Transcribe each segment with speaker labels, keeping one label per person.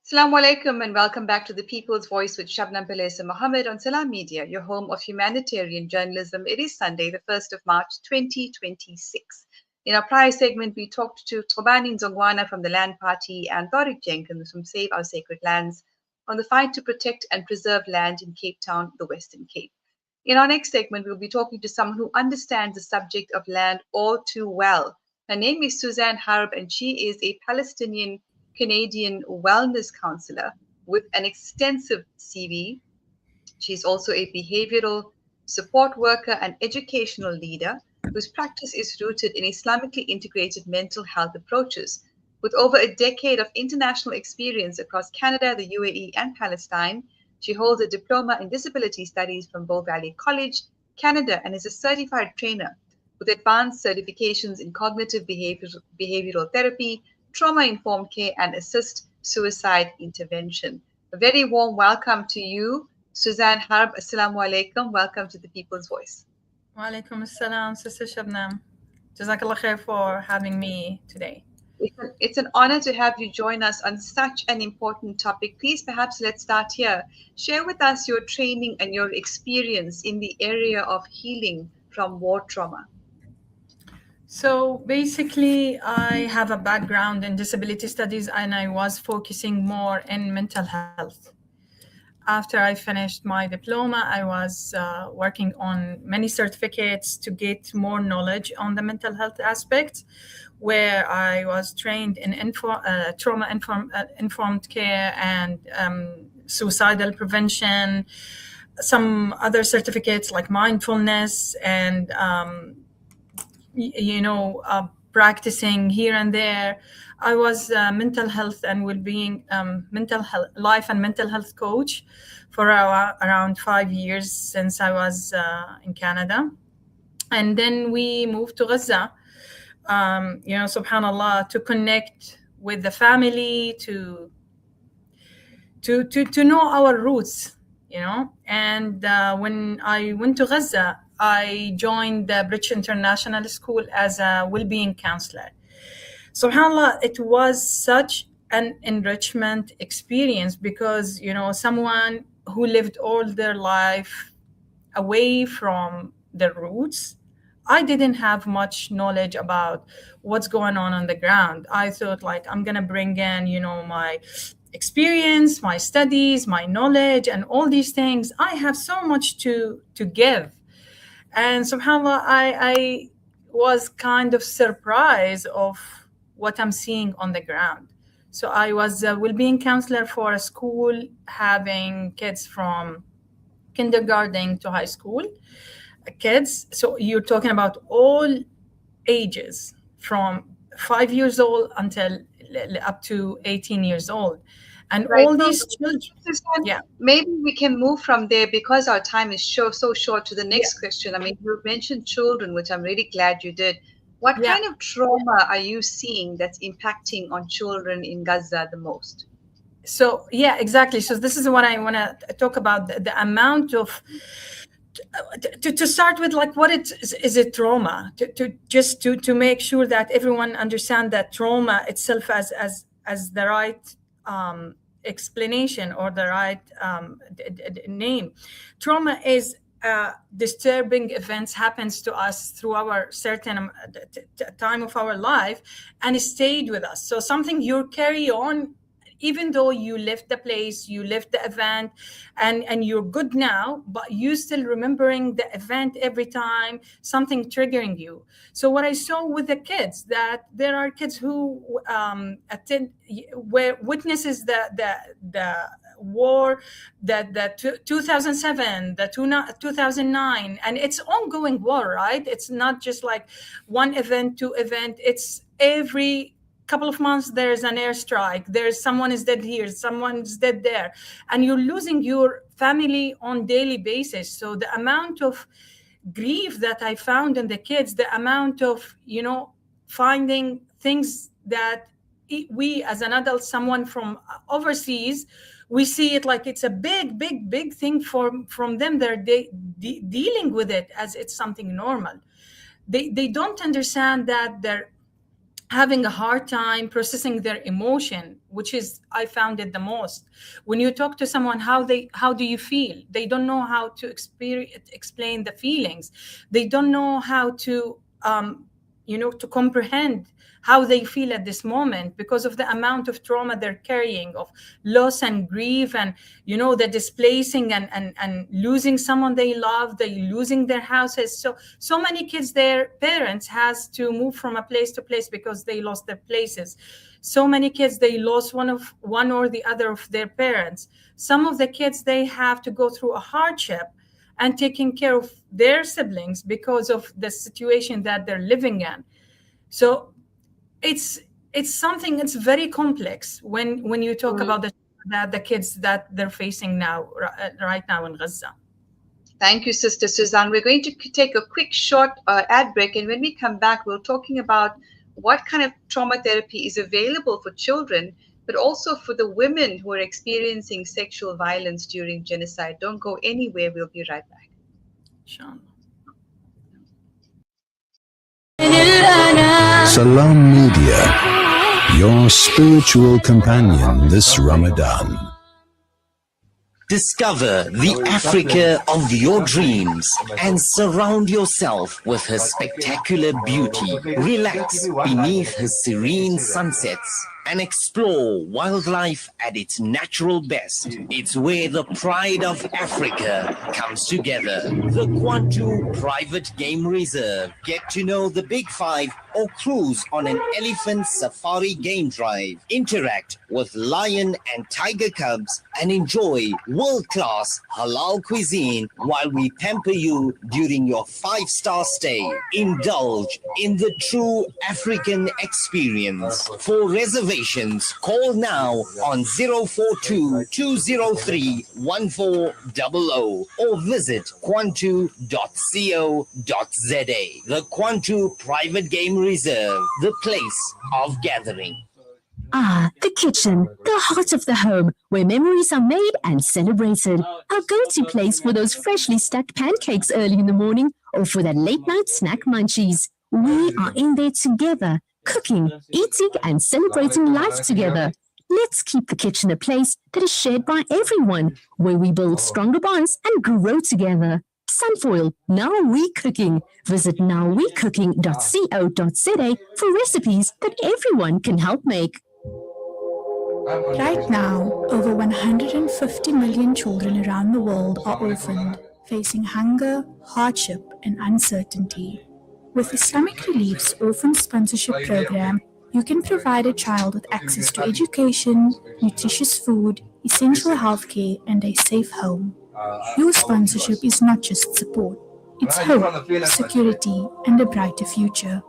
Speaker 1: Assalamu alaikum and welcome back to the People's Voice with Shabnam Palesa Mohammed on Salam Media, your home of humanitarian journalism. It is Sunday, the 1st of March, 2026. In our prior segment, we talked to Tobani Nzongwana from the Land Party and Tariq Jenkins from Save Our Sacred Lands on the fight to protect and preserve land in Cape Town, the Western Cape. In our next segment, we'll be talking to someone who understands the subject of land all too well. Her name is Suzan Harb, and she is a Palestinian Canadian wellness counselor with an extensive CV. She's also a behavioral support worker and educational leader whose practice is rooted in Islamically integrated mental health approaches. With over a decade of international experience across Canada, the UAE, and Palestine, she holds a diploma in disability studies from Bow Valley College, Canada, and is a certified trainer with advanced certifications in cognitive behavioral therapy, trauma-informed care, and assist suicide intervention. A very warm welcome to you, Suzan Harb. Assalamu alaikum. Welcome to the People's Voice.
Speaker 2: Wa alaikum assalam, Sister Shabnam. Jazakallah khair for having me today.
Speaker 1: It's an honor to have you join us on such an important topic. Please, perhaps let's start here. Share with us your training and your experience in the area of healing from war trauma.
Speaker 2: So basically, I have a background in disability studies and I was focusing more in mental health. After I finished my diploma, I was working on many certificates to get more knowledge on the mental health aspect, where I was trained in trauma-informed care and suicidal prevention, some other certificates like mindfulness and practicing here and there. I was a mental health and well-being, mental health, life and mental health coach for around 5 years since I was in Canada. And then we moved to Gaza, subhanAllah, to connect with the family, to know our roots, And when I went to Gaza, I joined the British International School as a well-being counselor. SubhanAllah, it was such an enrichment experience because, someone who lived all their life away from the roots, I didn't have much knowledge about what's going on the ground. I thought I'm going to bring in, my experience, my studies, my knowledge, and all these things. I have so much to give. And subhanAllah, I was kind of surprised of what I'm seeing on the ground. So I was a well-being counselor for a school having kids from kindergarten to high school kids. So you're talking about all ages from 5 years old until up to 18 years old. And
Speaker 1: right.
Speaker 2: All these children,
Speaker 1: Maybe we can move from there because our time is so short to the next question. I mean, you mentioned children, which I'm really glad you did. What kind of trauma are you seeing that's impacting on children in Gaza the most?
Speaker 2: So, exactly. So this is what I want to talk about, the amount of, to start with, what is it trauma? To make sure that everyone understand that trauma itself as the right explanation or the right name. Trauma is disturbing events happens to us through our certain time of our life and it stayed with us. So something you carry on even though you left the place, you left the event, and you're good now, but you still remembering the event every time, something triggering you. So what I saw with the kids, that there are kids who witnesses the war, the 2007, the 2009, and it's ongoing war, right? It's not just like one event, two event. It's every couple of months there's an airstrike, there's someone is dead here, someone is dead there, and you're losing your family on daily basis. So the amount of grief that I found in the kids, the amount of finding things that we as an adult, someone from overseas, we see it like it's a big thing from them. They're dealing with it as it's something normal. They don't understand that having a hard time processing their emotion, which is, I found it the most. When you talk to someone, how do you feel, they don't know how to explain the feelings. They don't know how to to comprehend how they feel at this moment, because of the amount of trauma they're carrying, of loss and grief, and the displacing and losing someone they love, they losing their houses. So many kids, their parents has to move from a place to place because they lost their places. So many kids, they lost one or the other of their parents. Some of the kids, they have to go through a hardship and taking care of their siblings because of the situation that they're living in. So it's something that's very complex when you talk about the kids that they're facing now, right now in Gaza.
Speaker 1: Thank you, Sister Suzan. We're going to take a quick short ad break, and when we come back, we're talking about what kind of trauma therapy is available for children, but also for the women who are experiencing sexual violence during genocide. Don't go anywhere. We'll be right back.
Speaker 2: Sure.
Speaker 3: Salam Media, your spiritual companion this Ramadan.
Speaker 4: Discover the Africa of your dreams and surround yourself with her spectacular beauty. Relax beneath her serene sunsets and explore wildlife at its natural best. It's where the pride of Africa comes together. The Kwantu Private Game Reserve. Get to know the Big Five or cruise on an elephant safari game drive. Interact with lion and tiger cubs and enjoy world-class halal cuisine while we pamper you during your 5-star stay. Indulge in the true African experience. For reservations, call now on 042-203-1400 or visit kwantu.co.za. The Kwantu Private Game Reserve, the place of gathering.
Speaker 5: Ah, the kitchen, the heart of the home, where memories are made and celebrated. Our go-to place for those freshly stacked pancakes early in the morning or for that late-night snack munchies. We are in there together, cooking, eating, and celebrating life together. Let's keep the kitchen a place that is shared by everyone, where we build stronger bonds and grow together. Sunfoil, Now We Cooking. Visit nowwecooking.co.za for recipes that everyone can help make.
Speaker 6: Right now, over 150 million children around the world are orphaned, facing hunger, hardship, and uncertainty. With Islamic Relief's Orphan Sponsorship Program, you can provide a child with access to education, nutritious food, essential healthcare, and a safe home. Your sponsorship is not just support, it's hope, security, and a brighter future.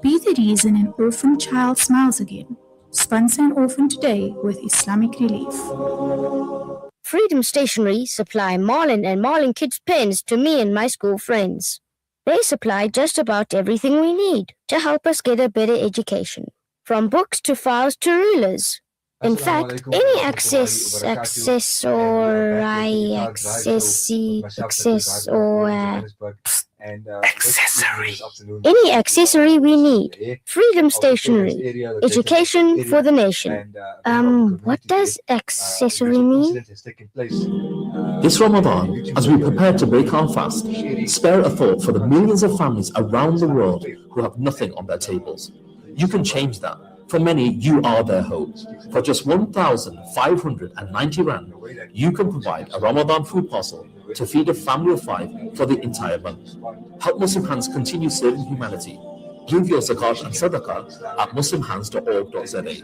Speaker 6: Be the reason an orphan child smiles again. Sponsor an orphan today with Islamic Relief.
Speaker 7: Freedom Stationery supply Marlin and Marlin Kids pens to me and my school friends. They supply just about everything we need to help us get a better education, from books to files to rulers. In fact, any any accessory we need. Freedom Stationery. Education for the nation. What does accessory mean?
Speaker 8: This Ramadan, as we prepare to break our fast, spare a thought for the millions of families around the world who have nothing on their tables. You can change that. For many, you are their hope. For just 1,590 rand, you can provide a Ramadan food parcel to feed a family of 5 for the entire month. Help Muslim Hands continue serving humanity. Give your zakat and sadaqah at muslimhands.org.za.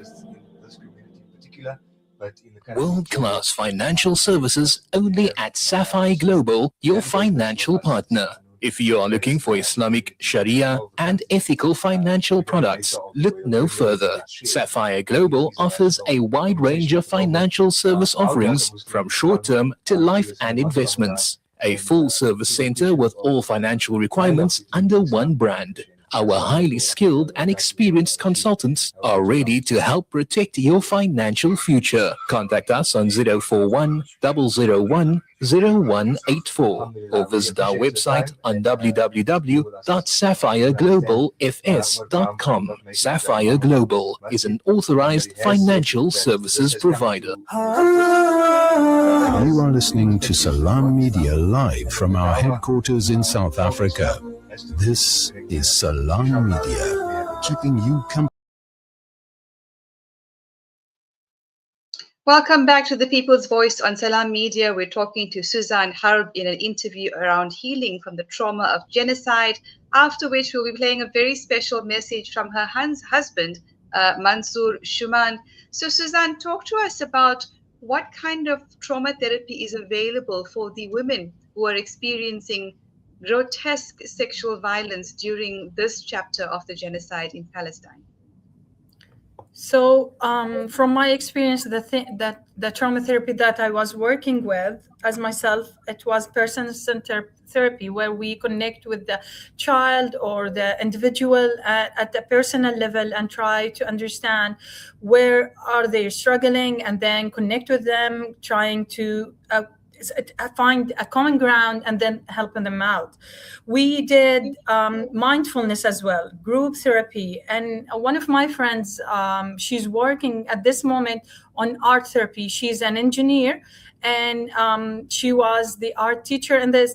Speaker 9: World-class financial services only at Sapphire Global, your financial partner. If you are looking for Islamic Sharia and ethical financial products, look no further. Sapphire Global offers a wide range of financial service offerings from short-term to life and investments. A full service center with all financial requirements under one brand. Our highly skilled and experienced consultants are ready to help protect your financial future. Contact us on 041 001 0184 or visit our website on www.sapphireglobalfs.com. Sapphire Global is an authorized financial services provider.
Speaker 3: You are listening to Salam Media live from our headquarters in South Africa. This is Salam Media, keeping you company.
Speaker 1: Welcome back to the People's Voice on Salam Media. We're talking to Suzan Harb in an interview around healing from the trauma of genocide, after which we'll be playing a very special message from her husband, Mansour Shuman. So Suzan, talk to us about what kind of trauma therapy is available for the women who are experiencing grotesque sexual violence during this chapter of the genocide in Palestine.
Speaker 2: So from my experience, the trauma therapy that I was working with as myself, it was person-centered therapy, where we connect with the child or the individual at the personal level and try to understand where are they struggling, and then connect with them, trying to find a common ground and then helping them out. We did mindfulness as well, group therapy. And one of my friends, she's working at this moment on art therapy. She's an engineer, and she was the art teacher in the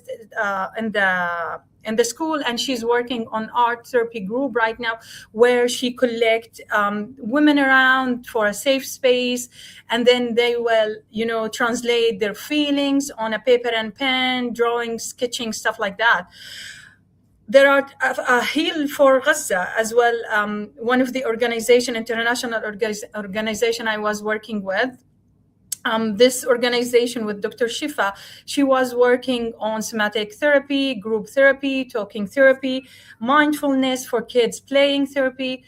Speaker 2: school, and she's working on art therapy group right now, where she collect women around for a safe space, and then they will, translate their feelings on a paper and pen, drawing, sketching, stuff like that. There are a Heal for Gaza as well. One of the international organization I was working with, this organization with Dr. Shifa, she was working on somatic therapy, group therapy, talking therapy, mindfulness for kids, playing therapy,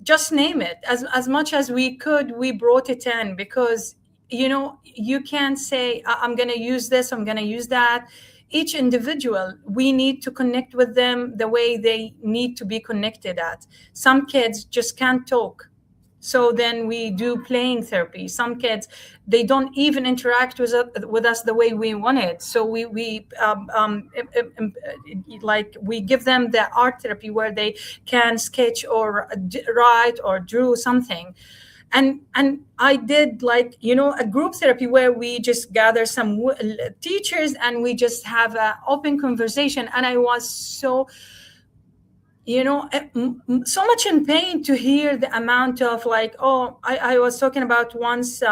Speaker 2: just name it. As much as we could, we brought it in, because, you can't say, I'm going to use this, I'm going to use that. Each individual, we need to connect with them the way they need to be connected at. Some kids just can't talk. So then we do playing therapy. Some kids, they don't even interact with us the way we want it. So we give them the art therapy where they can sketch or write or draw something. And I did a group therapy where we just gather some teachers and we just have an open conversation. And I was so much in pain to hear the amount of I was talking about once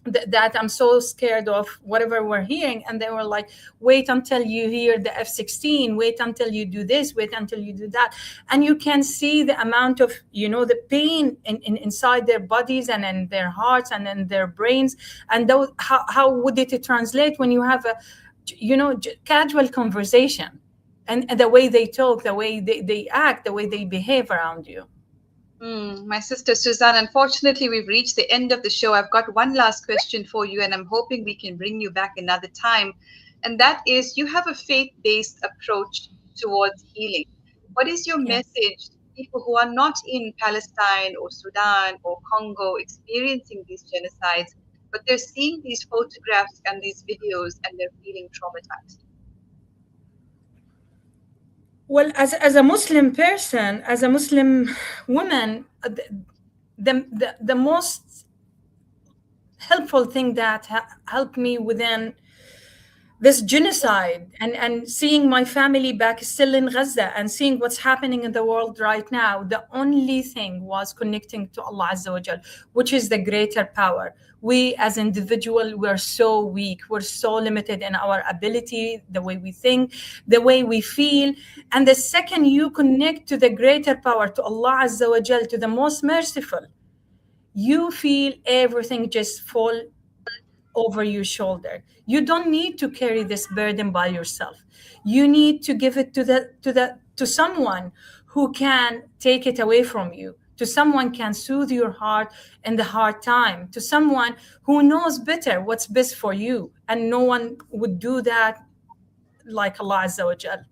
Speaker 2: that I'm so scared of whatever we're hearing, and they were like, wait until you hear the F-16, wait until you do this, wait until you do that. And you can see the amount of the pain inside their bodies and in their hearts and in their brains. And how would it translate when you have a casual conversation? And the way they talk, the way they act, the way they behave around you.
Speaker 1: My sister Suzan, unfortunately, we've reached the end of the show. I've got one last question for you, and I'm hoping we can bring you back another time. And that is, you have a faith-based approach towards healing. What is your message to people who are not in Palestine or Sudan or Congo experiencing these genocides, but they're seeing these photographs and these videos and they're feeling traumatized?
Speaker 2: Well, as a Muslim person, as a Muslim woman, the most helpful thing that helped me within this genocide and seeing my family back still in Gaza and seeing what's happening in the world right now, the only thing was connecting to Allah Azza wa Jal, which is the greater power. We as individuals, we're so weak. We're so limited in our ability, the way we think, the way we feel. And the second you connect to the greater power, to Allah Azza wa Jal, to the most merciful, you feel everything just fall over your shoulder. You don't need to carry this burden by yourself. You need to give it to someone who can take it away from you, to someone can soothe your heart in the hard time, to someone who knows better what's best for you. And no one would do that like Allah Azza wa Jal.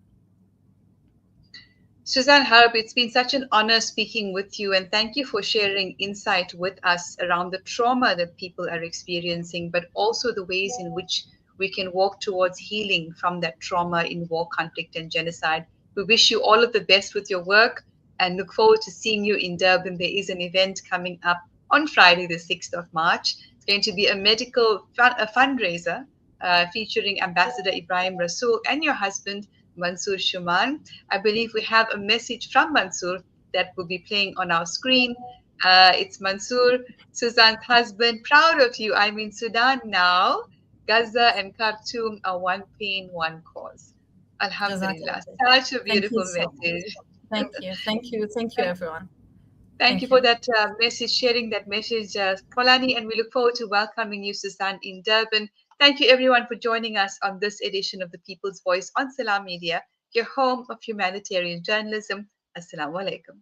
Speaker 1: Suzan, Harb, it's been such an honor speaking with you, and thank you for sharing insight with us around the trauma that people are experiencing, but also the ways in which we can walk towards healing from that trauma in war, conflict, and genocide. We wish you all of the best with your work and look forward to seeing you in Durban. There is an event coming up on Friday, the 6th of March. It's going to be a fundraiser featuring Ambassador Ibrahim Rasool and your husband, Mansoor Shuman. I believe we have a message from Mansoor that will be playing on our screen. It's Mansoor, Suzan's husband. Proud of you. I'm in Sudan now. Gaza and Khartoum are one pain, one cause. Alhamdulillah. Such a beautiful message.
Speaker 2: Thank you. Thank you. Thank you, everyone.
Speaker 1: Thank you for that message, sharing that message, Kolani, and we look forward to welcoming you, Suzan, in Durban. Thank you, everyone, for joining us on this edition of The People's Voice on Salam Media, your home of humanitarian journalism. Assalamu alaikum.